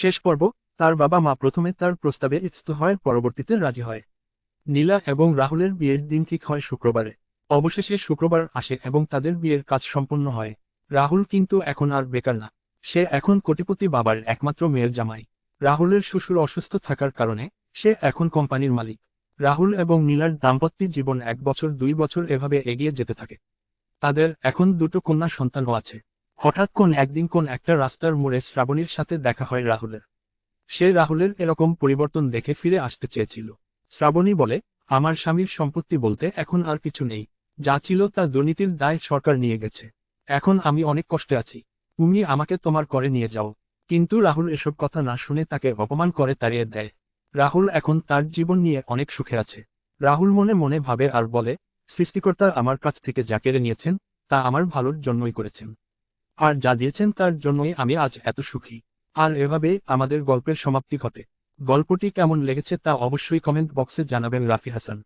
শেষ পর্ব। তার বাবা মা প্রথমে তার প্রস্তাবে ইস্তু হয়, পরবর্তীতে রাজি হয়। নীলা এবং রাহুলের বিয়ের দিন ঠিক হয় শুক্রবারে। অবশেষে শুক্রবার আসে এবং তাদের বিয়ের কাজ সম্পূর্ণ হয়। রাহুল কিন্তু এখন আর বেকার না। সে এখন কোটিপতি বাবার একমাত্র মেয়ের জামাই। রাহুলের শ্বশুর অসুস্থ থাকার কারণে সে এখন কোম্পানির মালিক। রাহুল এবং নীলার দাম্পত্য জীবন 1 বছর 2 বছর এভাবে এগিয়ে যেতে থাকে। তাদের এখন দুটো কন্যা সন্তানও আছে। হঠাৎ একদিন একটা রাস্তার মোড়ে শ্রাবণীর সাথে দেখা হয় রাহুলের। সে রাহুলের এরকম পরিবর্তন দেখে ফিরে আসতে চেয়েছিল। শ্রাবণী বলে, আমার স্বামীর সম্পত্তি বলতে এখন আর কিছু নেই। যা ছিল তা দুর্নীতির দায় সরকার নিয়ে গেছে। এখন আমি অনেক কষ্টে আছি। তুমি আমাকে তোমার করে নিয়ে যাও। কিন্তু রাহুল এসব কথা না শুনে তাকে অপমান করে তাড়িয়ে দেয়। রাহুল এখন তার জীবন নিয়ে অনেক সুখে আছে। রাহুল মনে মনে ভাবে আর বলে, সৃষ্টিকর্তা আমার কাছ থেকে যা কেড়ে নিয়েছেন তা আমার ভালোর জন্যই করেছেন। আর যা দিয়েছেন তার জন্যই আমি আজ এত সুখী। আর এভাবেই আমাদের গল্পের সমাপ্তি ঘটে। গল্পটি কেমন লেগেছে তা অবশ্যই কমেন্ট বক্সে জানাবেন রাফি হাসান।